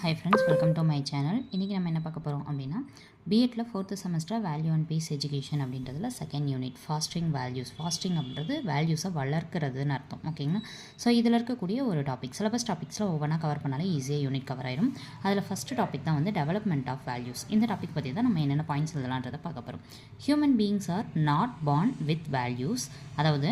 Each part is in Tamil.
Hi friends, welcome to my channel. இன்றைக்கி நம்ம என்ன பார்க்க போகிறோம் அப்படின்னா பிஎட்ல 4th semester value and peace education அப்படின்றதுல second unit fostering values. Fostering அப்படின்றது வேல்யூஸை வளர்க்கிறதுன்னு அர்த்தம். ஓகேங்களா? ஸோ இதில் இருக்கக்கூடிய ஒரு டாபிக் சிலபஸ் டாபிக்ஸில் ஒவ்வொன்றா கவர் பண்ணாலே ஈஸியாக யூனிட் கவர் ஆயிடும். அதில் ஃபஸ்ட்டு டாபிக் தான் வந்து டெவலப்மெண்ட் ஆஃப் வேல்யூஸ். இந்த டாபிக் பற்றி தான் நம்ம என்னென்ன பாயிண்ட்ஸ் எழுதலான்றதை பார்க்க போகிறோம். Human beings are not born with values. அதாவது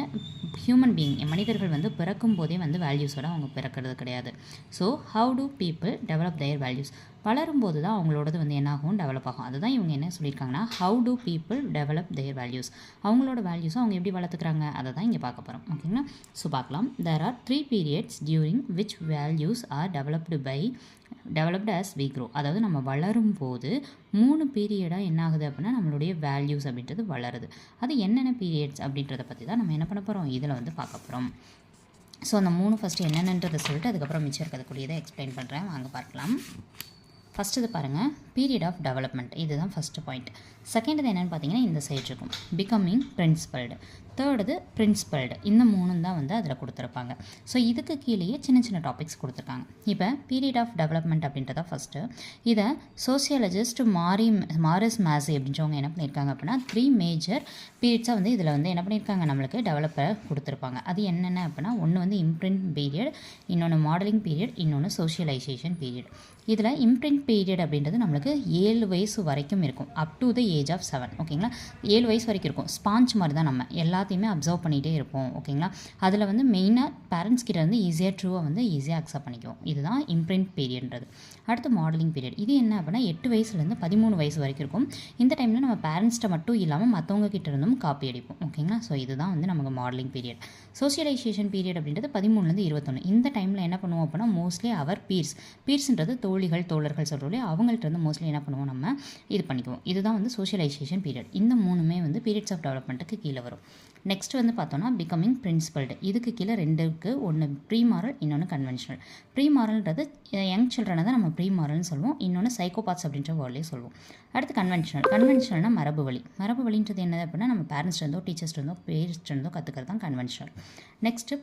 ஹியூமன் பீயிங் மனிதர்கள் வந்து பிறக்கும் போதே வந்து வேல்யூஸோட அவங்க பிறக்கிறது கிடையாது. So how do people develop their values? வளரும்போது தான் அவங்களோடது வந்து என்னாகும், டெவலப் ஆகும். அதுதான் இவங்க என்ன சொல்லியிருக்காங்கன்னா how do people develop their values. அவங்களோட வேல்யூஸை அவங்க எப்படி வளர்த்துக்கிறாங்க அதை தான் இங்கே பார்க்க போகிறோம். ஓகேங்களா? ஸோ பார்க்கலாம். There are 3 periods during which values are developed as we grow. அதாவது நம்ம வளரும் போது 3 பீரியடாக என்ன ஆகுது அப்படின்னா நம்மளுடைய வேல்யூஸ் அப்படின்றது வளருது. அது என்னென்ன பீரியட்ஸ் அப்படின்றத பற்றி தான் நம்ம என்ன பண்ண போகிறோம், இதில் வந்து பார்க்க போகிறோம். ஸோ அந்த 3 ஃபஸ்ட்டு என்னென்னன்றதை சொல்லிட்டு அதுக்கப்புறம் மிச்சம் இருக்கிறதுக்குரியதை எக்ஸ்பிளைன் பண்ணுறேன், வாங்க பார்க்கலாம். ஃபஸ்ட்டு இது பாருங்கள், பீரியட் ஆஃப் டெவலப்மெண்ட். இதுதான் ஃபஸ்ட்டு பாயிண்ட். செகண்ட் என்னென்னு பார்த்தீங்கன்னா இந்த சைட் இருக்கும் பிகமிங் பிரின்சிபல்டு. Third principled. இந்த 3 தான் வந்து அதில் கொடுத்துருப்பாங்க. ஸோ இதுக்கு கீழேயே சின்ன சின்ன டாபிக்ஸ் கொடுத்துருக்காங்க. இப்போ பீரியட் ஆஃப் டெவலப்மெண்ட் அப்படின்றத ஃபஸ்ட்டு இதை சோசியாலஜிஸ்ட் மாரிஸ் மேசி அப்படின்றவங்க என்ன பண்ணியிருக்காங்க அப்படின்னா 3 மேஜர் பீரியட்ஸாக வந்து இதில் வந்து என்ன பண்ணியிருக்காங்க, நம்மளுக்கு டெவலப்பர் கொடுத்துருப்பாங்க. அது என்னென்ன அப்படின்னா ஒன்று வந்து இம்ப்ரிண்ட் பீரியட், இன்னொன்று மாடலிங் பீரியட், இன்னொன்று சோஷியலைசேஷன் பீரியட். இதில் இம்ப்ரிண்ட் பீரியட் அப்படின்றது நம்மளுக்கு 7 வயசு வரைக்கும் இருக்கும், up to the age of 7. ஓகேங்களா? 7 வயசு வரைக்கும் இருக்கும். ஸ்பாஞ்ச் மாதிரி தான் நம்ம எல்லாத்தையுமே அப்சர்வ் பண்ணிகிட்டே இருப்போம். ஓகேங்களா? அதில் வந்து மெயினாக பேரண்ட்ஸ் கிட்ட வந்து ஈஸியாக ட்ரூவாக வந்து ஈஸியாக அக்செப்ட் பண்ணிக்குவோம். இதுதான் இம்ப்ரிண்ட் பீரியட்ன்றது. அடுத்து மாடலிங் பீரியட். இது என்ன அப்படின்னா 8 வயசுலேருந்து 13 வயசு வரைக்கும் இருக்கும். இந்த டைமில் நம்ம பேரண்ட்ஸ்கிட்ட மட்டும் இல்லாமல் மற்றவங்க கிட்ட இருந்தும் காப்பி அடிப்போம். ஓகேங்களா? ஸோ இதுதான் வந்து நமக்கு மாடலிங் பீரியட். சோஷியலைசேஷன் பீரியட் அப்படின்றது 13லேருந்து 21. இந்த டைமில் என்ன பண்ணுவோம் அப்படின்னா மோஸ்ட்லி அவர் பீர்ஸ்ன்றது தோழிகள் தோழர்கள் சொல்கிறோம், அவங்கள்ட்ட இருந்து மோஸ்ட்லி என்ன பண்ணுவோம், நம்ம இது பண்ணிக்குவோம். இதுதான் வந்து சோஷியலைசேஷன் பீரியட். இந்த 3மே வந்து பீரியட்ஸ் ஆஃப் டெவலப்மெண்ட்டுக்கு கீழே வரும். நெக்ஸ்ட் வந்து பார்த்தோன்னா பிகமிங் பிரின்சிபல்டு. இதுக்கு கீழே 2 இருக்குது. ஒன்று ப்ரீ மாரல், இன்னொன்று கன்வென்ஷனல். ப்ரீ மாரல்ன்றது யங் சில்ட்ரனை தான் நம்ம ப்ரீ மாரல்னு சொல்லுவோம், இன்னொன்று சைக்கோபாத்ஸ் அப்படின்ற வேர்ட்லேயே சொல்லுவோம். அடுத்து கன்வென்ஷனல்னால் மரபு வழின்றது என்னது அப்படின்னா நம்ம பேரண்ட்ஸ் இருந்தோ டீச்சர்ஸ் இருந்தோ பேரண்ட்ஸ் இருந்தோ கற்றுக்கிறது தான் கன்வென்ஷனல். நெக்ஸ்ட்டு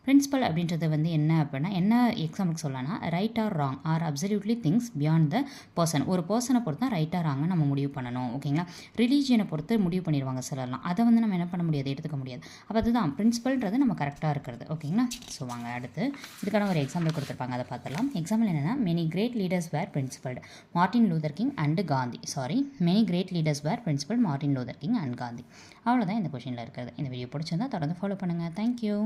பிரின்சிபல் அப்படின்றது வந்து என்ன அப்படின்னா என்ன எக்ஸாம்பிளுக்கு சொல்லலாம்னா right or wrong or absolutely things beyond the person. ஒரு பர்சனை பொறுத்து தான் ரைட்டாக ராங்னு நம்ம முடிவு பண்ணணும். ஓகேங்களா? ரிலீஜியனை பொறுத்து முடிவு பண்ணிடுவாங்க சிலர்லாம், அதை வந்து நம்ம என்ன பண்ண முடியாது, எடுத்துக்க முடியாது. அப்போ அதுதான் பிரின்சிபல்ன்றது நம்ம கரெக்டாக இருக்கிறது. ஓகேங்களா? ஸோ வாங்க அடுத்து இதுக்கான ஒரு எக்ஸாம்பிள் கொடுத்துருப்பாங்க, அதை பார்த்துலாம். எக்ஸாம்பிள் என்னென்னா many great leaders were principled Martin Luther King and Gandhi. Many great leaders were principle Martin Luther King and Gandhi. அவ்வளோதான் இந்த கொஷினில் இருக்கிறது. இந்த வீடியோ பிடிச்சிருந்தா தொடர்ந்து ஃபாலோ பண்ணுங்கள். தேங்க்யூ.